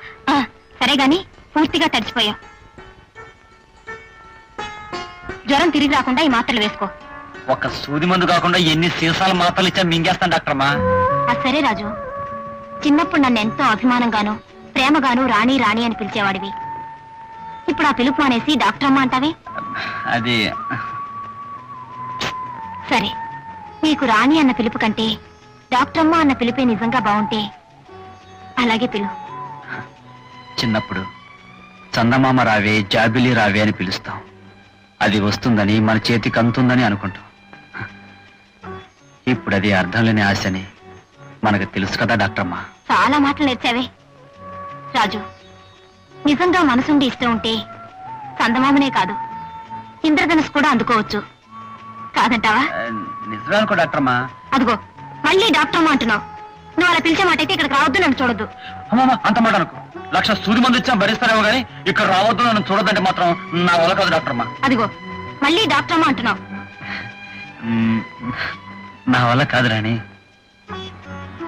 సరే గాని పూర్తిగా తడిచిపోయావు. జ్వరం తిరిగి రాకుండా ఈ మాత్రలు వేసుకో. ఒక సూది మందు కాకుండా ఎన్ని సీసాల మాత్రలు ఇచ్చా మింగేస్తాను డాక్టర్ అమ్మా. సరే రాజు, చిన్నప్పుడు నన్ను ఎంతో అభిమానంగాను ప్రేమగాను రాణి రాణి అని పిలిచేవాడివి. ఇప్పుడు ఆ పిలుపు మానేసి డాక్టర్ అమ్మ అంటావే? అది సరే, నీకు రాణి అన్న పిలుపు కంటే డాక్టర్ అమ్మ అన్న పిలుపే నిజంగా బాగుంటే అలాగే పిలువు. చిన్నప్పుడు చందమామ రావే, జాబిలి రావే అని పిలుస్తాం. అది వస్తుందని, మన చేతికి అందుతుందని అనుకుంటాం. ఇప్పుడు అది అర్థం లేని ఆశని మనకు తెలుసు కదా డాక్టర్ అమ్మా. చాలా మాటలు నేర్చావే రాజు. నిజంగా మనసుండి ఇష్టం ఉంటే చందమామనే కాదు, ఇంద్రధనుసు కూడా అందుకోవచ్చు. కాదంటావా? నిజమే అనుకో డాక్టర్ అమ్మా. అదిగో, మళ్ళీ డాక్టర్ అమ్మ అంటున్నావు. నువ్వు అలా పిలిచే మాట అయితే ఇక్కడికి రావద్దు, నన్ను చూడొద్దు. అమ్మా, అంత మాట అనుకో. 1,00,000 సూది మంది ఇచ్చా భరిస్తారేమో కానీ ఇక్కడ రావద్దు, నన్ను చూడొద్దంటే మాత్రం నా వల్ల కాదు డాక్టర్ అమ్మా. అదిగో, మళ్ళీ డాక్టర్ అమ్మ అంటున్నావు. నా వల్ల కాదు రాణి.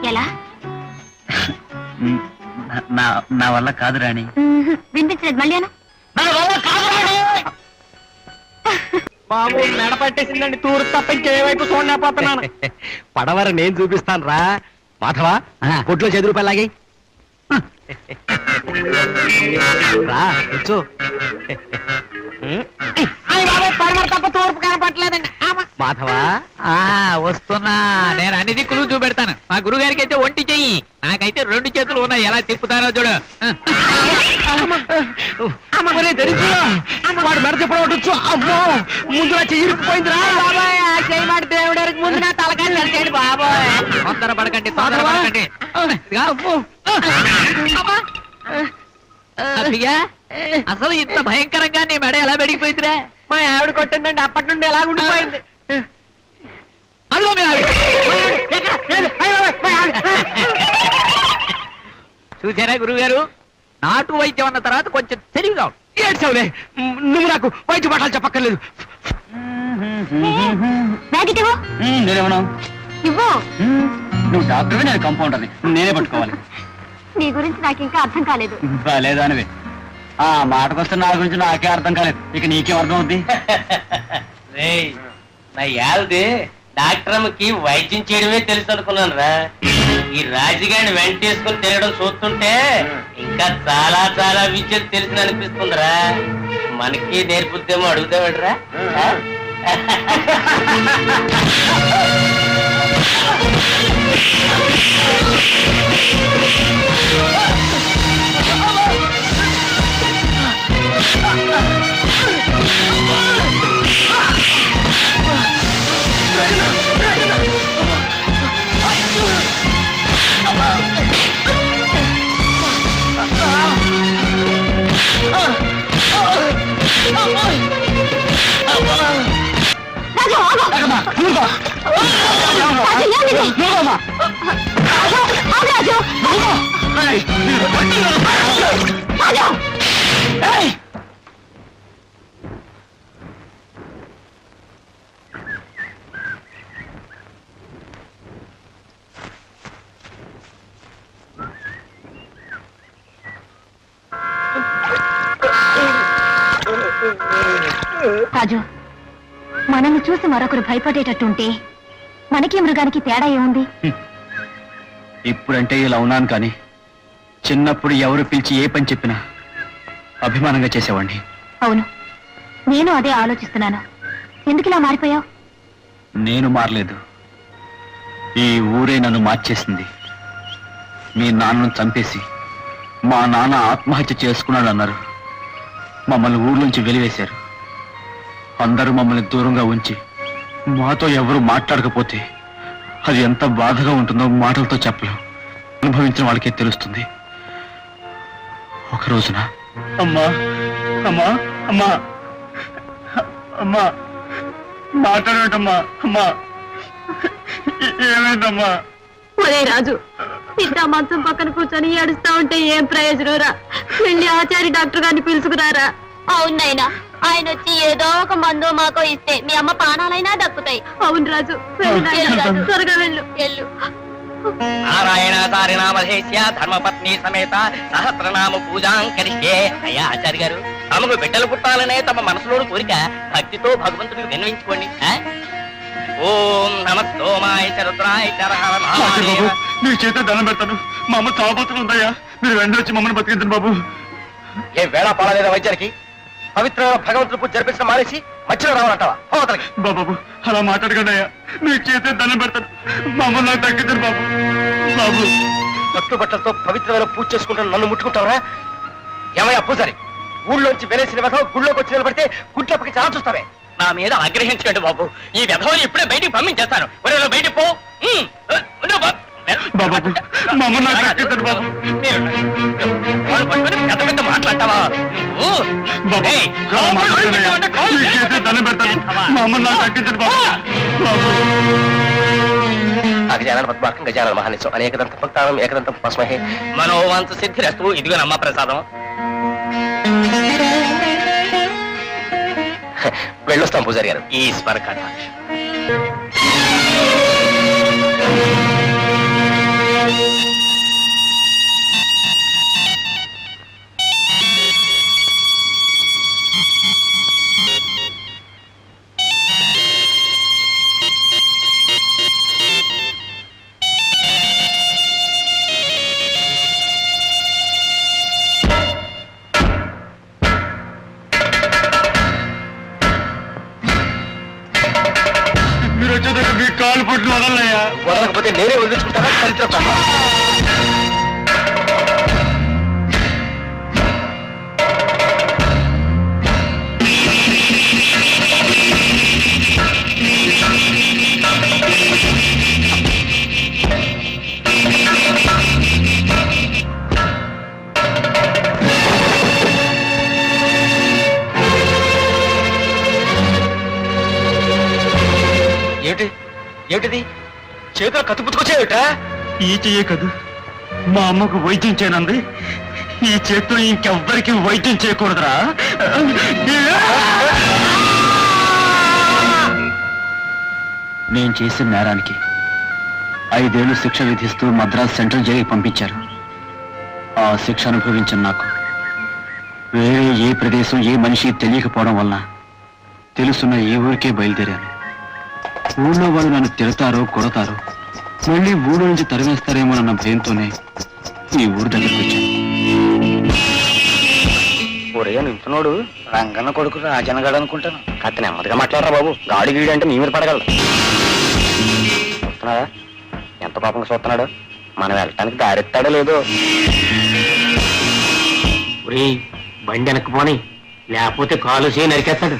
ఎలా? నా వల్ల కాదు రాణి. వినిపించలేదు, మళ్ళీ అను. నా వల్ల కాదు రాణి. బాబు మెడ పట్టేసిందండి, తూరు తప్ప ఇంకేవైపు చూడలేకపోతున్నాను. పడవర నేను చూపిస్తాను రా మాధవా. కొట్లో 10 రూపాయలు లాగే రా కూర్చో. తప్ప తూర్పు కనపట్లేదండి మాధవా, వస్తున్నా. నేను అన్ని దిక్కులు చూపెడతాను. మా గురువు గారికి అయితే ఒంటి చెయ్యి, నాకైతే 2 చేతులు ఉన్నాయి. ఎలా తిప్పుతారో చూడు. వాడు మెడ చెప్పవచ్చు. అమ్మో, ముందు చెయ్యిపోయిందిరా బాబాయ్. ఆ చెయ్యి మాట దేవుడికి ముందు నా తలకాయ నడిచేయండి బాబాయ్. తొందర పడకండి, తొందర పడకండి. అబ్బిగా, అసలు ఇంత భయంకరంగా నీ మెడ ఎలా పెరిగిపోయిందిరా? మా ఆవిడ కొట్టిందండి, అప్పటి నుండి ఎలా ఉండిపోయింది. అదిగో మీ ఆవిడ. చూసారా గురువు గారు, నాటు వైద్యం అన్న తర్వాత కొంచెం తెలివిగా ఉంది. ఏడ్చావులే, నువ్వు నాకు వైద్య పాఠాలు చెప్పక్కర్లేదు. బ్యాగ్ ఇవ్వు. నేనేమన్నా? ఇవ్వు. నువ్వు డాక్టర్వి, నేను కంపౌండర్ని, నేనే పట్టుకోవాలి. నీ గురించి నాకు ఇంకా అర్థం కాలేదు. బాలేదానివి. ఆ మాటకొస్తే నా గురించి నాకే అర్థం కాలేదు, ఇక నీకేం అర్థం అవుద్ది? నా యాల్ది డాక్టర్ అమ్మకి వైద్యం చేయడమే తెలుసు అనుకున్నాను రా. ఈ రాజుగాడిని వెంటేసుకుని తిరగడం చూస్తుంటే ఇంకా చాలా చాలా విద్యలు తెలిసిన అనిపిస్తుందిరా. మనకి నేర్పుద్దేమో అడుగుతావేట్రా? రాజు, ఆగు. రాజు, ఏం రాజు, మనల్ని చూసి మరొకరు భయపడేటట్టుంటే మనకి మృగానికి తేడా ఏముంది? ఇప్పుడంటే ఇలా ఉన్నాను కానీ చిన్నప్పుడు ఎవరు పిలిచి ఏ పని చెప్పినా అభిమానంగా చేసేవాడిని. అవును, నేను అదే ఆలోచిస్తున్నాను. ఎందుకు ఇలా మారిపోయావు? నేను మారలేదు, ఈ ఊరే నన్ను మార్చేసింది. మీ నాన్నను చంపేసి మా నాన్న ఆత్మహత్య చేసుకున్నాడు అన్నారు. మమ్మల్ని ఊర్లోంచి వెలివేశారు. అందరూ మమ్మల్ని దూరంగా ఉంచి మాతో ఎవరు మాట్లాడకపోతే అది ఎంత బాధగా ఉంటుందో మాటలతో చెప్పలేం. అనుభవించిన వాళ్ళకే తెలుస్తుంది. ఒక రోజున అమ్మా అమ్మా అమ్మా అమ్మా మాట్లాడటమ్మా అమ్మా ఏమైందమ్మా? ఒరే రాజు, ఇంత మంచం పక్కన కూర్చొని ఏడుస్తా ఉంటే ఏం ప్రయోజనం రా? వెళ్ళి ఆచారి డాక్టర్ గారిని పిలుచుకురారా. అవునైనా ఆయన వచ్చి ఏదో ఒక మందు మాకో ఇస్తే మీ అమ్మ ప్రాణాలైనా దక్కుతాయి. అవును రాజు, త్వరగా వెళ్ళు. నారాయణ సారినామధేశ్య ధర్మపత్ని సమేత సహస్రనామ పూజాం కరిష్యే. అయ్యా ఆచార్య గారు, తమకు బిడ్డలు పుట్టాలనే తమ మనసులోని కోరిక భక్తితో భగవంతుడికి విన్నవించుకోండి. ఓం నమస్తోమాయ రుద్రాయ బాబు, నీ చేత దండం పెడతాను. మా అమ్మ చావబోతులు ఉందయ్యా, మీరు వెంటనే వచ్చి మమ్మల్ని బతికించండి బాబు. ఏ వేళ పాడలేదా వైద్యానికి? పవిత్రమైన భగవంతుడు పూజ జరిపించడం మానేసి మధ్యలో రావాలంటావా? బాబు అలా మాట్లాడకండి అయ్యా, నీ చేత దండం పెడతాను. మమ్మల్ని నాకు తగ్గించండి బాబు. బాబు పట్టు బట్టలతో పవిత్రమైన పూజ చేసుకుంటాను, నన్ను ముట్టుకుంటావరా? ఏమయ్యా పూజారి, ఊళ్ళోంచి వెలేసిన వెధవ గుళ్ళోకి వచ్చి నిలబడితే గుడ్లప్పకి చాలా చూస్తావే. నా మీద ఆగ్రహించకండి బాబు, ఈ వెధవని ఇప్పుడే బయటికి పంపించేస్తాను. బయటికి పో. బాబు మమ్మల్ని నాకు తగ్గించండి బాబు. పెద్ద పెద్ద మాట్లాడతావా? నీ చేత దండం పెడతాను. మమ్మల్ని నాకు తగ్గించండి బాబు. అగజానన పద్మార్కం గజానన మహానిత్యం అనేకదంత భక్తానం ఏకదంతం పస్మహే మనోవాంఛ సిద్ధిరస్తు. ఇదిగో నమ్మ ప్రసాదం. వెళ్ళొస్తాం పూజారి గారు. ఈశ్వర కథ. మీరు వచ్చేదాకా మీ కాలు పుట్టిన వదలయ్యా. వదలకపోతే నేనే వదిలించుకుంటారా? చరిత్ర ఏమిటి ఏమిటిది? చేతులు కత్తిపుచ్చుకొచ్చేవిట? ఈ చెయ్యే కదూ మా అమ్మకు వైద్యం చేయనంది. ఈ చేతితో ఇంకెవ్వరికి వైద్యం చేయకూడదురా. నేను చేసిన నేరానికి 5 ఏళ్లు శిక్ష విధిస్తూ మద్రాస్ సెంట్రల్ జైలుకి పంపించారు. ఆ శిక్ష అనుభవించిన నాకు వేరే ఏ ప్రదేశం ఏ మనిషి తెలియకపోవడం వల్ల తెలుసున్న ఏ ఊరికే బయలుదేరాను. ఊళ్ళో వాళ్ళు నన్ను తిడతారో కొడతారో, మళ్ళీ ఊళ్ళో నుంచి తరిమేస్తారేమోనన్న భయంతోనే ఈ ఊరు దగ్గరికి వచ్చాను. ఒరే నించున్నాడు రంగన్న కొడుకు రాజనగాడు అనుకుంటాను. కాస్త నెమ్మదిగా మాట్లాడరా బాబు, గాడి గీడి అంటే నీ మీద పడగలడు. చూస్తున్నాడా ఎంత పాపంగా చూస్తున్నాడు? మనం వెళ్ళటానికి దారెత్తాడో లేదో. బండి వెనక్కిపోని, లేకపోతే కాలు చేయి నరికేస్తాడు.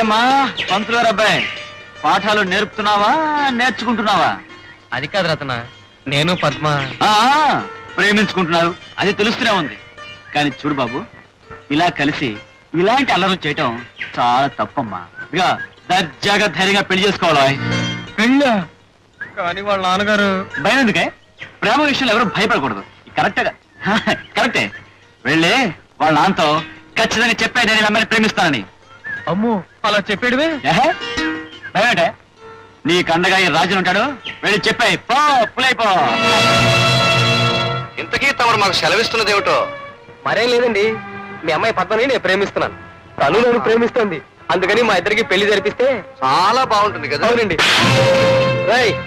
ఏమా పంతులు గారు అబ్బాయి, పాఠాలు నేర్పుతున్నావా నేర్చుకుంటున్నావా? అది కాదు రతన, నేను పద్మ ప్రేమించుకుంటున్నారు, అది తెలుస్తూనే ఉంది. కానీ చూడు బాబు, ఇలా కలిసి ఇలాంటి అల్లరం చేయటం చాలా తప్పమ్మా. ఇక దర్జాగా ధైర్యంగా పెళ్లి చేసుకోవాలా? పెళ్ళా? కానీ వాళ్ళ నాన్నగారు. భయం ఎందుకే? ప్రేమ విషయంలో ఎవరు భయపడకూడదు. కరెక్టేగా? కరెక్టే. వెళ్ళి వాళ్ళ నాన్నతో ఖచ్చితంగా చెప్పే నేను అమ్మాయిని ప్రేమిస్తానని. అమ్మో, అలా చెప్పేడువే. భయమేటే? నీ కండగా ఈ రాజును ఉంటాడు, వెళ్ళి చెప్పాయి పో పులైపో. ఇంతకీ తమరు మాకు సెలవిస్తున్నది ఏమిటో? మరేం లేదండి, మీ అమ్మాయి పద్మని నేను ప్రేమిస్తున్నాను, తను నన్ను ప్రేమిస్తుంది. అందుకని మా ఇద్దరికి పెళ్లి జరిపిస్తే చాలా బాగుంటుంది కదా. అవునండి.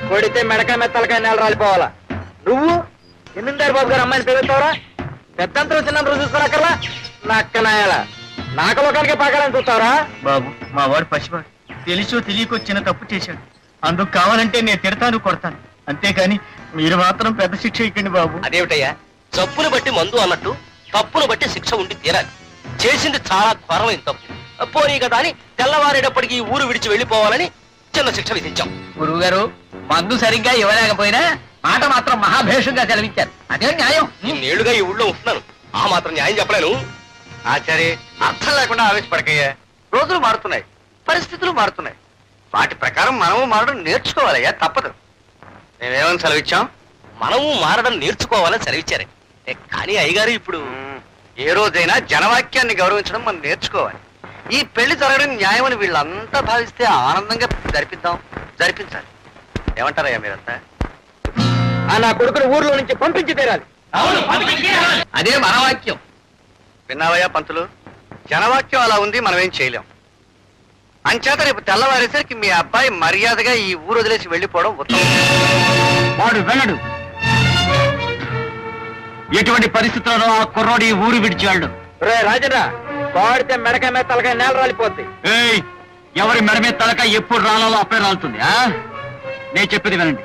కొడితే మెడకాయ మీద తలకాయ నేల రాలిపోవాలా. నువ్వు ఎన్నిందారు బాబు గారు అమ్మాయిని ప్రేమిస్తావరా? పెద్దంతరం చిన్నంతరం చూసుకోనక్కర్లా. నక్కనాయాల నాకలోకానికే పాకాలని చూస్తావరా? బాబు, మా వాడు పసివాడు, తెలిసో తెలియకో చిన్న తప్పు చేశాడు. అందుకు కావాలంటే నేను తిడతాను, కొడతాను. అంతేకాని మీరు మాత్రం పెద్ద శిక్ష ఇవ్వండి బాబు. అదేమిటయ్యా, జబ్బును బట్టి మందు అన్నట్టు తప్పును బట్టి శిక్ష ఉండి తీరాలి. చేసింది చాలా ఘోరమైన తప్పు, పోనీ కదా అని తెల్లవారేటప్పటికి ఊరు విడిచి వెళ్ళిపోవాలని చిన్న శిక్ష విధించాం. గురువు గారు, మందు సరిగ్గా ఇవ్వలేకపోయినా మాట మాత్రం మహాభేషంగా సెలవిచ్చారు. అదే న్యాయం. నేడుగా ఈ ఊళ్ళో ఉంటున్నాను, ఆ మాత్రం న్యాయం చెప్పలేను. ఆచార్య, అర్థం లేకుండా ఆవేశపడకయ్యా. రోజులు మారుతున్నాయి, పరిస్థితులు మారుతున్నాయి, వాటి ప్రకారం మనము మారడం నేర్చుకోవాలయ్యా, తప్పదు. మేమేమని సెలవిచ్చాం? మనము మారడం నేర్చుకోవాలని సెలవిచ్చారే. కానీ అయ్యగారు ఇప్పుడు ఏ రోజైనా జనవాక్యాన్ని గౌరవించడం మనం నేర్చుకోవాలి. ఈ పెళ్లి జరగడం న్యాయమని వీళ్ళంతా భావిస్తే ఆనందంగా జరిపించాలి. ఏమంటారయ్యా మీరంతా? నా కొడుకుని ఊర్లో నుంచి పంపించి తీరాలి. అదే మన వాక్యం. విన్నావయ్యా పంతులు, జనవాక్యం అలా ఉంది, మనం ఏం చేయలేం. అంచేత రేపు తెల్లవారేసరికి మీ అబ్బాయి మర్యాదగా ఈ ఊరు వదిలేసి వెళ్ళిపోవడం ఉత్తమం. వాడు వెళ్ళడు. ఎటువంటి పరిస్థితుల్లో ఆ కుర్రోడు ఈ ఊరు విడిచాడు. రే రాజన్న, కోడితే మెడకాయ మీద తలకాయ నేల రాలిపోద్ది. ఏయ్, ఎవరి మెడ మీద తలకాయ ఎప్పుడు రాలాలో అప్పుడే రాలుతుంది. నేను చెప్పేది వినండి.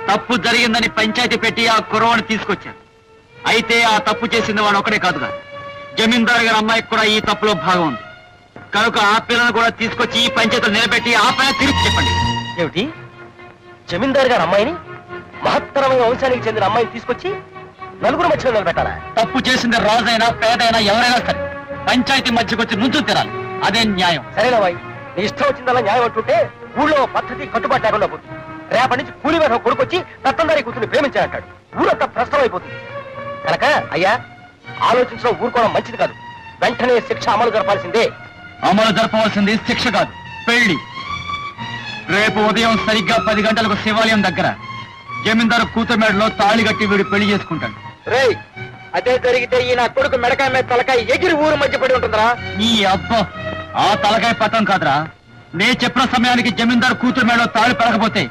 తప్పు జరిగిందని పంచాయతీ పెట్టి ఆ కుర్రవాడిని తీసుకొచ్చాను. అయితే ఆ తప్పు చేసింది వాడు ఒకడే కాదుగా, జమీందారు గారి అమ్మాయికి కూడా ఈ తప్పులో భాగం ఉంది. కనుక ఆ పిల్లను కూడా తీసుకొచ్చి ఈ పంచాయతీలో నిలబెట్టి ఆ పైన తిరిగి చెప్పండి. ఏమిటి, జమీందారు గారు అమ్మాయిని, మహత్తరమైన వంశానికి చెందిన అమ్మాయిని తీసుకొచ్చి నలుగురు మధ్యలో నిలబెట్టాలా? తప్పు చేసింది రాజైనా పేదైనా ఎవరైనా సరే పంచాయతీ మధ్యకు వచ్చి నుంచు తిరాలి. అదే న్యాయం. సరేనా బాయ్, నీ ఇష్టం వచ్చిందలా న్యాయం అంటుంటే ఊళ్ళో పద్ధతి కట్టుబాటు లేకుండా పోతుంది. రేపటి నుంచి కూలి మీద కొడుకొచ్చి తత్తందారి కూతుర్ని ప్రేమించాలంటాడు. ఊరంతా ప్రశ్నం అయిపోతుంది. కనుక అయ్యా, ఆలోచించడం ఊరుకోవడం మంచిది కాదు. వెంటనే శిక్ష అమలు జరపాల్సిందే. అమలు జరపవలసింది శిక్ష కాదు, పెళ్లి. రేపు ఉదయం సరిగ్గా 10 గంటలకు శివాలయం దగ్గర జమీందారు కూతురు మెడలో తాళి కట్టి వీడు పెళ్లి చేసుకుంటాడు. రేయ్, అదే జరిగితే ఈ నా కొడుకు మెడకాయ మీద తలకాయ ఎగిరి ఊరు మధ్య పడి ఉంటుందిరా. నీ అబ్బా, ఆ తలకాయ పట్టం కాదురా. నే చెప్పిన సమయానికి జమీందారు కూతురు మెడలో తాళి పడకపోతే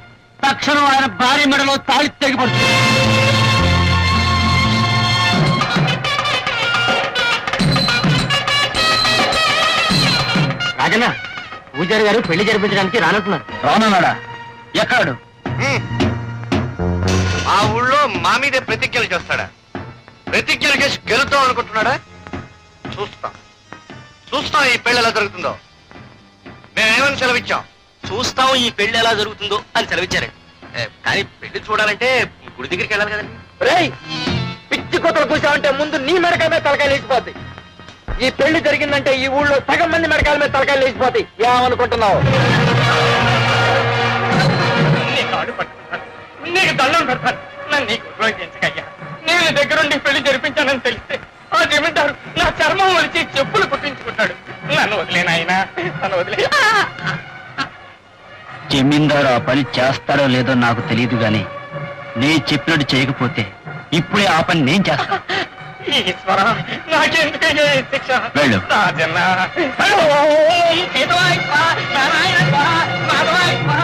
తక్షణం ఆయన భార్య మెడలో తాళి తెగిపడుతుంది. రాజన్న, పూజారి గారు పెళ్లి జరిపించడానికి రానంటున్నారు. రానన్నాడా? ఎక్కడు? ఆ ఊళ్ళో మా మీదే ప్రతిజ్ఞలు చేస్తాడా? ప్రతిజ్ఞలు చేసి గెలుద్దాం అనుకుంటున్నాడా? చూస్తాం ఈ పెళ్లి ఎలా జరుగుతుందో. మేమేమని సెలవిచ్చాం? చూస్తాం ఈ పెళ్లి ఎలా జరుగుతుందో అని సెలవిచ్చారండి. కానీ పెళ్లి చూడాలంటే గుడి దగ్గరికి వెళ్ళాలి కదండి. రేయ్, పిచ్చి కొత్తలు కూర్చావంటే ముందు నీ మెడకాయ మీద తలకాయ లేచిపోద్ది. ఈ పెళ్లి జరిగిందంటే ఈ ఊళ్ళో సగం మంది మెడకాయల మీద తలకాయ లేచిపోతాయి. ఏమనుకుంటున్నావు? నీకు దండం పెడతాను, నన్ను నీకు ఉపయోగించకయ్యా. నేను దగ్గరుండి పెళ్లి జరిపించానని తెలిస్తే ఆ జమీందారు నా చర్మం వలిచి చెప్పులు కుట్టించుకుంటాడు. నన్ను వదిలేనాయనా, నన్ను వదిలే. జమీందారు ఆ పని చేస్తాడో లేదో నాకు తెలియదు గాని నే చెప్పినట్టు చేయకపోతే ఇప్పుడే ఆ పని నేను చేస్తాను. ఈశ్వర నాకెందుకయ్యా ఈ శిక్ష? వెళ్ళు. రాజన్న ఓం కేశవాయ స్వాహ, నారాయణ స్వాహ, మాధవాయ స్వాహ.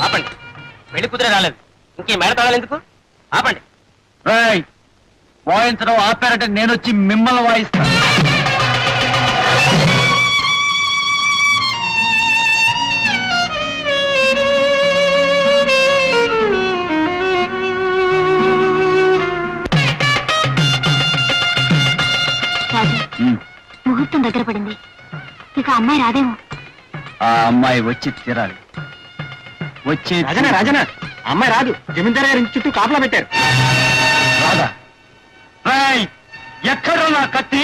ఆపండి, పెళ్లి కుదిరే రాలేదు, ఇంకే మేడ తాళాలు ఎందుకు? ఆపండి. రేయ్, వాయించడం ఆపారంటే నేను వచ్చి మిమ్మల్ని వాయిస్తాను. రాజు, ఉమ్, ముహూర్తం దగ్గర పడింది, ఇక అమ్మాయి రాదేమో. ఆ అమ్మాయి వచ్చి తీరాలి. వచ్చి రాజన అమ్మాయి రాదు, జమీందారు గారి ఇంటి చుట్టూ కాపలా పెట్టారు. రాదా? రేయ్, ఎక్కడ నా కత్తి?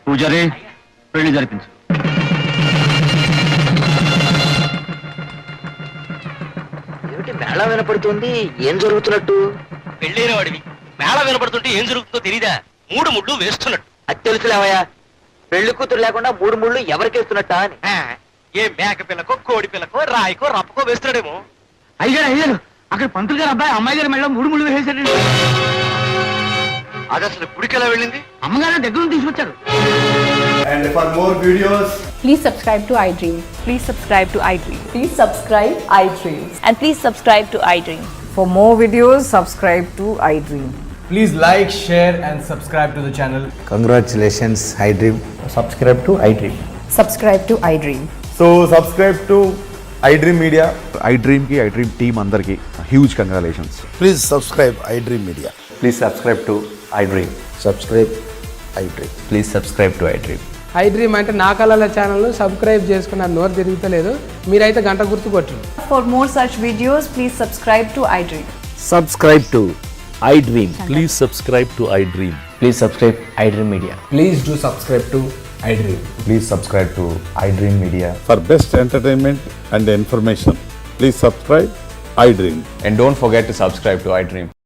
పూజారి, పెళ్లి జరిపించు. ఏమిటి మేళ వినపడుతుంది? ఏం జరుగుతున్నట్టు? పెళ్ళైన వాడివి మేళ వినపడుతుంటే ఏం జరుగుతుందో తెలీదా? 3 ముళ్ళు వేస్తున్నట్టు. అది తెలుసులేవయ్యా, పెళ్లి కూతురు లేకుండా 3 ముళ్ళు ఎవరికేస్తున్నట్ట అని. ఏ మేక పిల్లకో కోడి పిల్లకో రాయికో రప్పకో వేస్తున్నాడేమో. అయ్యారు అక్కడ పంతులు గారు అబ్బాయి అమ్మాయి గారి మెడలో 3 ముళ్ళు వేసాడండి. అది అసలు గుడికి ఎలా వెళ్ళింది? అమ్మగారు దగ్గర నుంచి తీసుకొచ్చారు. And for more videos, Please subscribe to iDream. Please subscribe to iDream. Please subscribe iDream. And please subscribe to iDream. For more videos, subscribe to iDream. please like, share and subscribe to the channel. Congratulations, iDream. Subscribe to iDream. Subscribe to iDream. So subscribe to iDream Media. iDream ki iDream team andarki huge congratulations. Please subscribe iDream Media. Please subscribe to iDream. Subscribe iDream. Please subscribe to iDream. iDream అంటే నా కళల channel subscribe చేసుకున్న నోరు తిరుగుతలేదు, మీరైతే గంట గుర్తు కొట్టండి. For more such videos, please subscribe to iDream. Subscribe to iDream. Please subscribe to iDream. Please subscribe iDream Media. Please do subscribe to iDream. Please subscribe to iDream Media. For best entertainment and information, please subscribe iDream. And don't forget to subscribe to iDream.